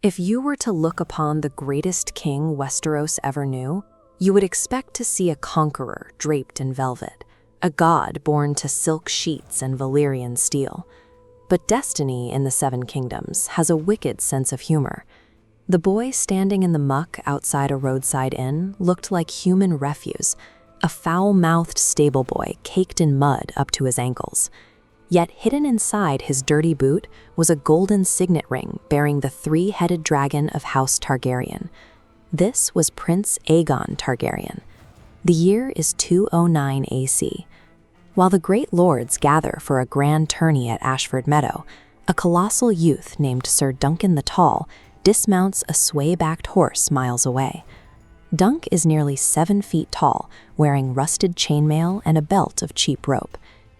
If you were to look upon the greatest king Westeros ever knew, you would expect to see a conqueror draped in velvet, a god born to silk sheets and Valyrian steel. But destiny in the Seven Kingdoms has a wicked sense of humor. The boy standing in the muck outside a roadside inn looked like human refuse, a foul-mouthed stableboy caked in mud up to his ankles. Yet hidden inside his dirty boot was a golden signet ring bearing the three-headed dragon of House Targaryen. This was Prince Aegon Targaryen. The year is 209 AC. While the great lords gather for a grand tourney at Ashford Meadow, a colossal youth named Sir Duncan the Tall dismounts a sway-backed horse miles away. Dunk is nearly 7 feet tall, wearing rusted chainmail and a belt of cheap rope.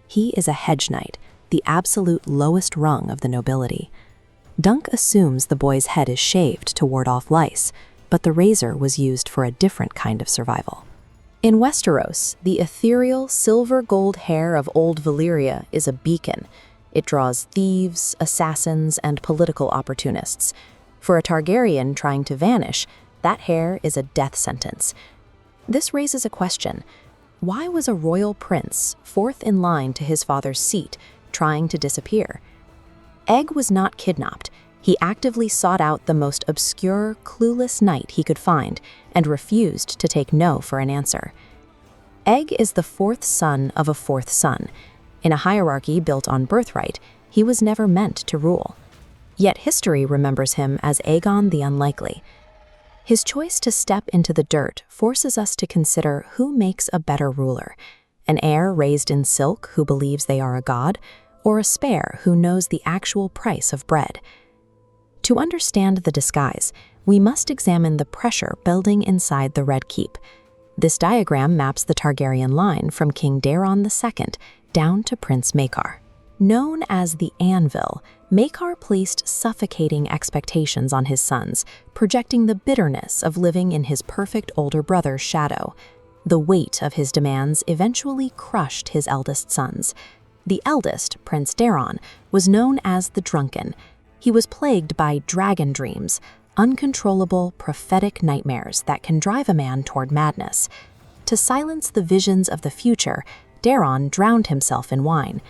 He is a hedge knight, the absolute lowest rung of the nobility. Dunk assumes the boy's head is shaved to ward off lice, but the razor was used for a different kind of survival. In Westeros, the ethereal silver-gold hair of old Valyria is a beacon. It draws thieves, assassins, and political opportunists. For a Targaryen trying to vanish, that hair is a death sentence. This raises a question. Why was a royal prince, fourth in line to his father's seat, trying to disappear? Egg was not kidnapped. He actively sought out the most obscure, clueless knight he could find and refused to take no for an answer. Egg is the fourth son of a fourth son. In a hierarchy built on birthright, he was never meant to rule. Yet history remembers him as Aegon the Unlikely. His choice to step into the dirt forces us to consider who makes a better ruler, an heir raised in silk who believes they are a god, or a spare who knows the actual price of bread. To understand the disguise, we must examine the pressure building inside the Red Keep. This diagram maps the Targaryen line from King Daeron II down to Prince Maekar. Known as the Anvil, Maekar placed suffocating expectations on his sons, projecting the bitterness of living in his perfect older brother's shadow. The weight of his demands eventually crushed his eldest sons. The eldest, Prince Daeron, was known as the Drunken. He was plagued by dragon dreams, uncontrollable prophetic nightmares that can drive a man toward madness. To silence the visions of the future, Daeron drowned himself in wine.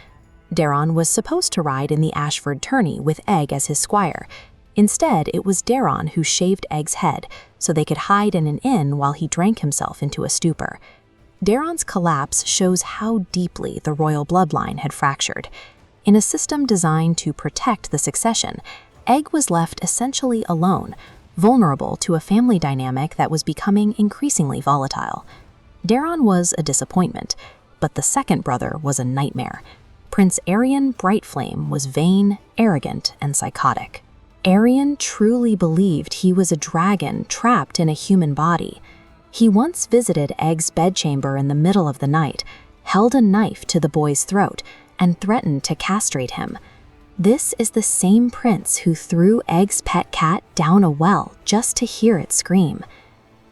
Daeron was supposed to ride in the Ashford Tourney with Egg as his squire. Instead, it was Daeron who shaved Egg's head so they could hide in an inn while he drank himself into a stupor. Daeron's collapse shows how deeply the royal bloodline had fractured. In a system designed to protect the succession, Egg was left essentially alone, vulnerable to a family dynamic that was becoming increasingly volatile. Daeron was a disappointment, but the second brother was a nightmare. Prince Aegon Brightflame was vain, arrogant, and psychotic. Aegon truly believed he was a dragon trapped in a human body. He once visited Egg's bedchamber in the middle of the night, held a knife to the boy's throat, and threatened to castrate him. This is the same prince who threw Egg's pet cat down a well just to hear it scream.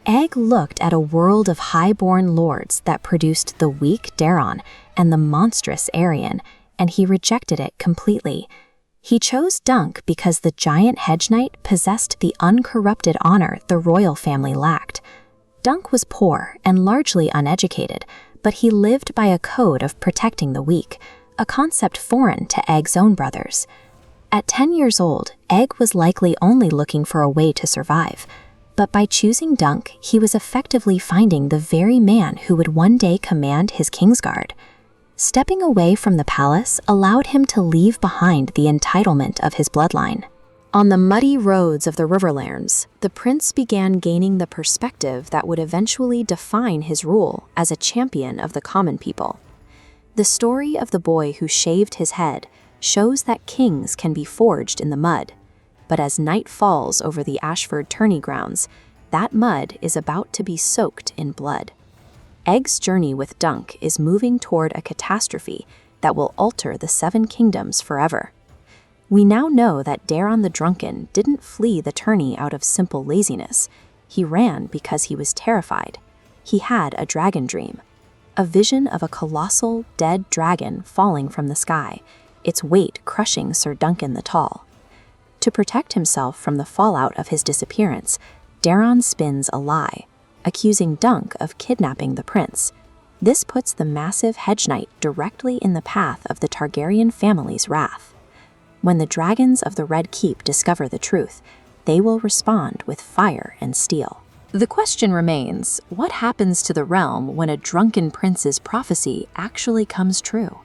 Egg looked at a world of high-born lords that produced the weak Daeron and the monstrous Aegon, and he rejected it completely. He chose Dunk because the giant hedge knight possessed the uncorrupted honor the royal family lacked. Dunk was poor and largely uneducated, but he lived by a code of protecting the weak, a concept foreign to Egg's own brothers. At 10 years old, Egg was likely only looking for a way to survive. But by choosing Dunk, he was effectively finding the very man who would one day command his Kingsguard. Stepping away from the palace allowed him to leave behind the entitlement of his bloodline. On the muddy roads of the Riverlands, the prince began gaining the perspective that would eventually define his rule as a champion of the common people. The story of the boy who shaved his head shows that kings can be forged in the mud. But as night falls over the Ashford Tourney grounds, that mud is about to be soaked in blood. Egg's journey with Dunk is moving toward a catastrophe that will alter the Seven Kingdoms forever. We now know that Daeron the Drunken didn't flee the tourney out of simple laziness. He ran because he was terrified. He had a dragon dream, a vision of a colossal, dead dragon falling from the sky, its weight crushing Sir Duncan the Tall. To protect himself from the fallout of his disappearance, Daeron spins a lie, accusing Dunk of kidnapping the prince. This puts the massive hedge knight directly in the path of the Targaryen family's wrath. When the dragons of the Red Keep discover the truth, they will respond with fire and steel. The question remains, what happens to the realm when a drunken prince's prophecy actually comes true?